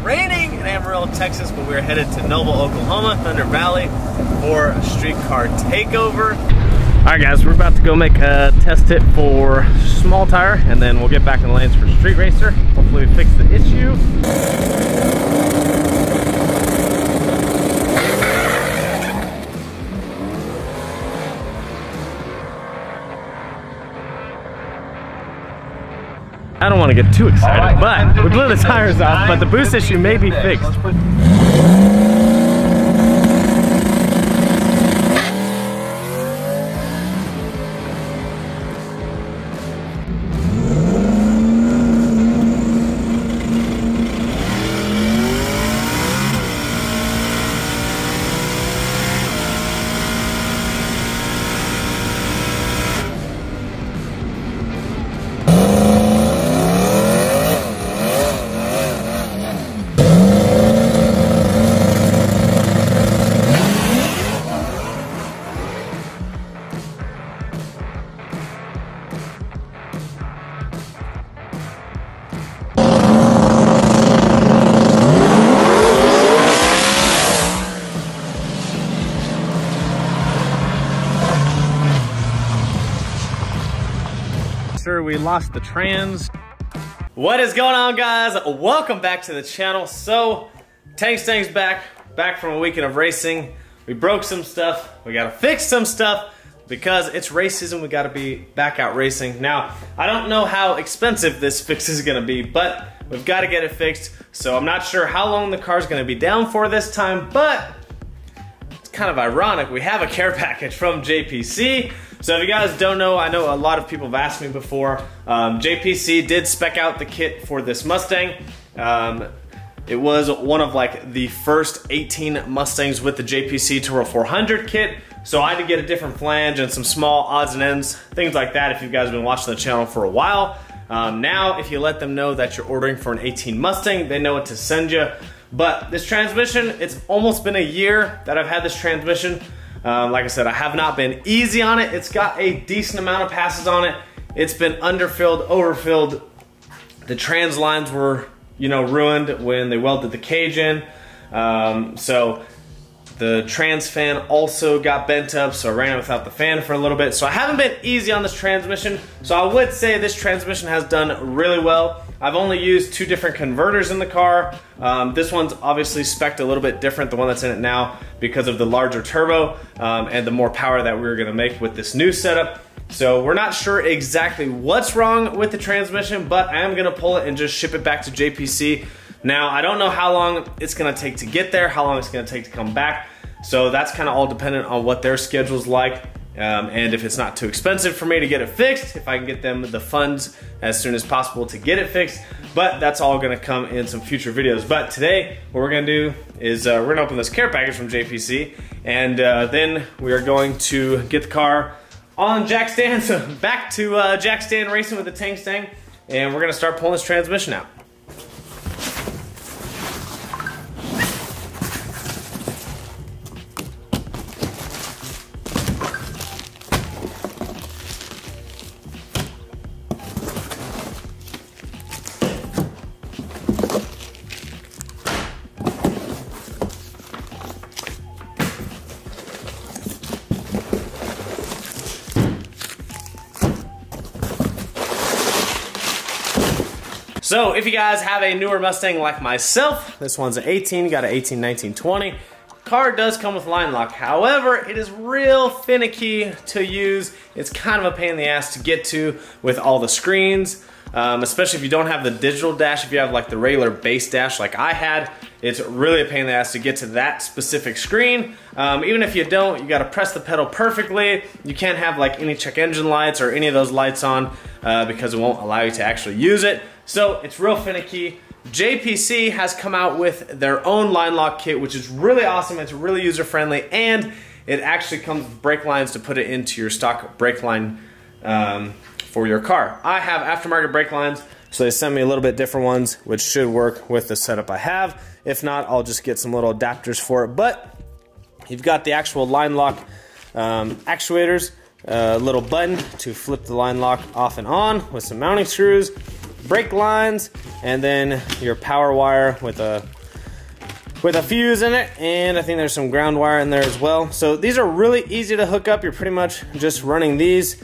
raining in Amarillo, Texas, but we're headed to Noble, Oklahoma, Thunder Valley for a streetcar takeover. All right, guys, we're about to go make a test hit for small tire, and then we'll get back in the lanes for street racer. Hopefully we fix the issue. I don't want to get too excited, but we blew the tires off, but the boost issue may be fixed. We lost the trans. What is going on, guys? Welcome back to the channel. So Tang's back from a weekend of racing. We broke some stuff, we gotta fix some stuff because it's race season. We gotta be back out racing. Now, I don't know how expensive this fix is gonna be, but we've got to get it fixed. So I'm not sure how long the car's gonna be down for this time, but it's kind of ironic. We have a care package from JPC. So if you guys don't know, I know a lot of people have asked me before, JPC did spec out the kit for this Mustang. It was one of like the first 18 Mustangs with the JPC Toro 400 kit. So I had to get a different flange and some small odds and ends, things like that if you guys have been watching the channel for a while. Now, if you let them know that you're ordering for an 18 Mustang, they know what to send you. But this transmission, it's almost been a year that I've had this transmission. Like I said, I have not been easy on it. It's got a decent amount of passes on it. It's been underfilled, overfilled. The trans lines were, you know, ruined when they welded the cage in. So the trans fan also got bent up, so I ran it without the fan for a little bit. So I haven't been easy on this transmission. So I would say this transmission has done really well. I've only used 2 different converters in the car. This one's obviously spec'd a little bit different, the one that's in it now, because of the larger turbo and the more power that we're gonna make with this new setup. So we're not sure exactly what's wrong with the transmission, but I am gonna pull it and just ship it back to JPC. Now, I don't know how long it's gonna take to get there, how long it's gonna take to come back. So that's kind of all dependent on what their schedule's like. And if it's not too expensive for me to get it fixed, if I can get them the funds as soon as possible to get it fixed. But that's all gonna come in some future videos. But today, what we're gonna do is we're gonna open this care package from JPC, and then we are going to get the car on jack stand, so back to jack stand racing with the Tang, and we're gonna start pulling this transmission out. So if you guys have a newer Mustang like myself, this one's an 18, you got an 18, 19, 20. Car does come with line lock. However, it is real finicky to use. It's kind of a pain in the ass to get to with all the screens, especially if you don't have the digital dash. If you have like the regular base dash like I had, it's really a pain in the ass to get to that specific screen. Even if you don't, you gotta press the pedal perfectly. You can't have like any check engine lights or any of those lights on because it won't allow you to actually use it. So it's real finicky. JPC has come out with their own line lock kit, which is really awesome. It's really user friendly, and it actually comes with brake lines to put it into your stock brake line for your car. I have aftermarket brake lines, so they sent me a little bit different ones, which should work with the setup I have. If not, I'll just get some little adapters for it. But you've got the actual line lock actuators, a little button to flip the line lock off and on with some mounting screws, brake lines, and then your power wire with a with a fuse in it, and I think there's some ground wire in there as well. So these are really easy to hook up. You're pretty much just running these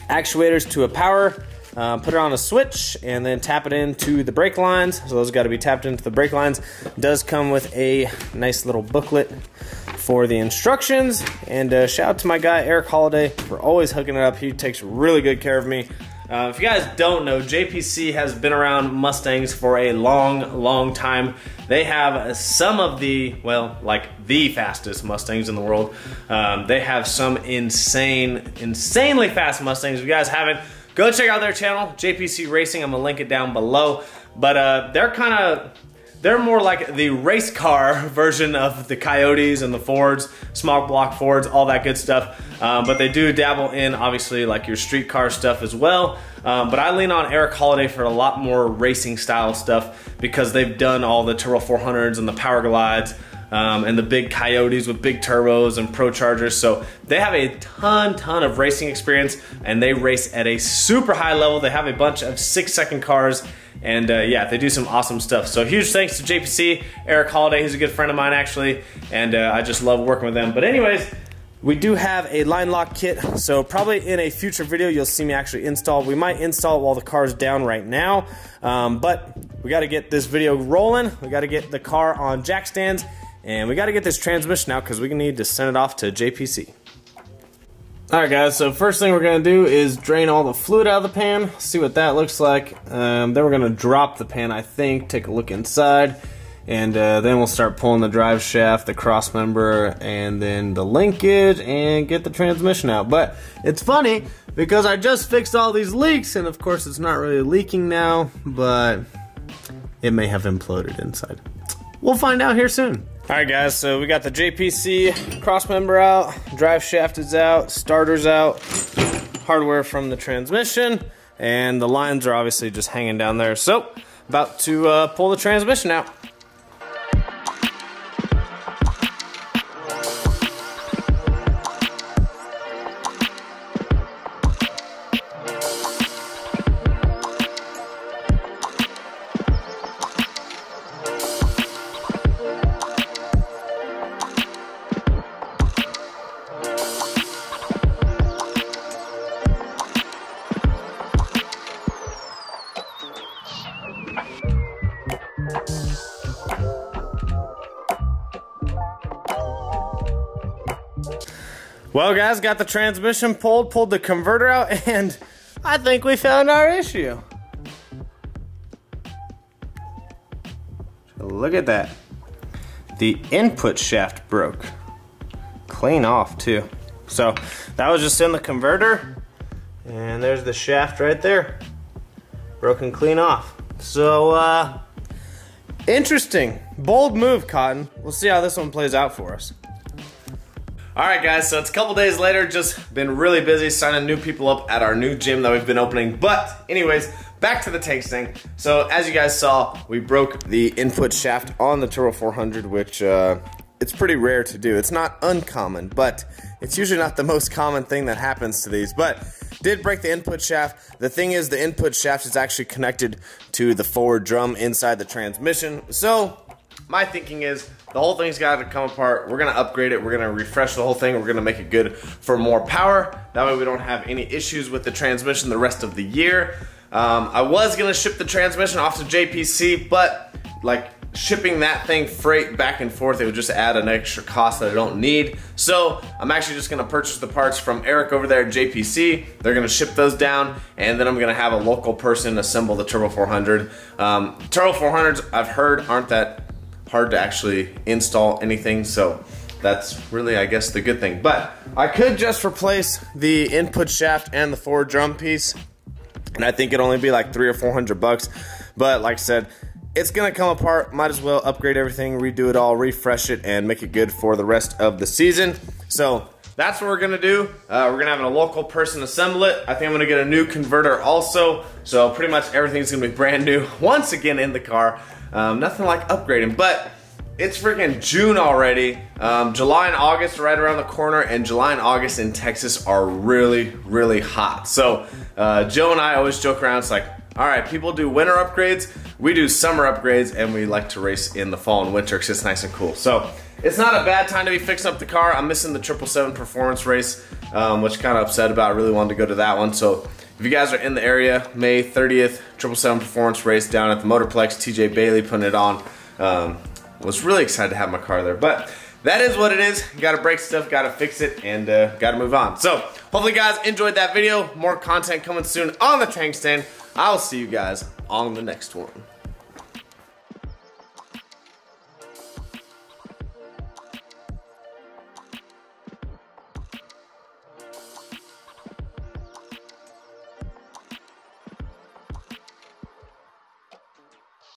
actuators to a power, put it on a switch, and then tap it into the brake lines. So those got to be tapped into the brake lines. It does come with a nice little booklet for the instructions. And shout out to my guy Eric Holiday for always hooking it up. He takes really good care of me. If you guys don't know, JPC has been around Mustangs for a long time. They have some of the, well, like the fastest Mustangs in the world. They have some insanely fast Mustangs. If you guys haven't, go check out their channel, JPC Racing. I'm gonna link it down below. But they're more like the race car version of the Coyotes and the Fords, small block Fords, all that good stuff. But they do dabble in, obviously, like your street car stuff as well. But I lean on Eric Holiday for a lot more racing style stuff because they've done all the Turbo 400s and the Power Glides and the big Coyotes with big turbos and Pro Chargers. So they have a ton of racing experience, and they race at a super high level. They have a bunch of 6-second cars. And yeah, they do some awesome stuff. So huge thanks to JPC, Eric Holiday. He's a good friend of mine actually, and I just love working with them. But anyways, we do have a line lock kit, so probably in a future video you'll see me actually install. We might install it while the car's down right now, but we got to get this video rolling. We got to get the car on jack stands, and we got to get this transmission out because we need to send it off to JPC. Alright guys, so first thing we're going to do is drain all the fluid out of the pan, see what that looks like. Then we're going to drop the pan, I think, take a look inside, and then we'll start pulling the drive shaft, the cross member, and then the linkage, and get the transmission out. But it's funny, because I just fixed all these leaks, and of course it's not really leaking now, but it may have imploded inside. We'll find out here soon. Alright guys, so we got the JPC cross member out, drive shaft is out, starter's out, hardware from the transmission, and the lines are obviously just hanging down there. So, about to pull the transmission out. Well guys, got the transmission pulled the converter out, and I think we found our issue. Look at that. The input shaft broke. Clean off too. So that was just in the converter, and there's the shaft right there. Broken clean off. So interesting. Bold move, Cotton. We'll see how this one plays out for us. Alright guys, so it's a couple days later, just been really busy signing new people up at our new gym that we've been opening. But anyways, back to the tank thing. So as you guys saw, we broke the input shaft on the Turbo 400, which it's pretty rare to do. It's not uncommon, but it's usually not the most common thing that happens to these. But did break the input shaft. The thing is, the input shaft is actually connected to the forward drum inside the transmission. So my thinking is, the whole thing's got to come apart. We're going to upgrade it. We're going to refresh the whole thing. We're going to make it good for more power. That way we don't have any issues with the transmission the rest of the year. I was going to ship the transmission off to JPC, but like shipping that thing freight back and forth, it would just add an extra cost that I don't need. So I'm actually just going to purchase the parts from Eric over there at JPC. They're going to ship those down, and then I'm going to have a local person assemble the Turbo 400. Turbo 400s, I've heard, aren't that hard to actually install anything, so that's really, I guess, the good thing. But I could just replace the input shaft and the forward drum piece, and I think it'd only be like $300 or $400. But like I said, it's gonna come apart. Might as well upgrade everything, redo it all, refresh it, and make it good for the rest of the season. So that's what we're gonna do. We're gonna have a local person assemble it. I think I'm gonna get a new converter also. So pretty much everything's gonna be brand new once again in the car. Nothing like upgrading, but it's freaking June already. July and August are right around the corner, and July and August in Texas are really hot. So Joe and I always joke around. It's like, all right, people do winter upgrades, we do summer upgrades and we like to race in the fall and winter because it's nice and cool. So it's not a bad time to be fixing up the car. I'm missing the 777 performance race, which kind of upset about. I really wanted to go to that one. So if you guys are in the area, May 30th, 777 performance race down at the Motorplex, TJ Bailey putting it on. Was really excited to have my car there, but that is what it is. Gotta break stuff, gotta fix it, and gotta move on. So hopefully you guys enjoyed that video. More content coming soon on the tank stand. I'll see you guys on the next one.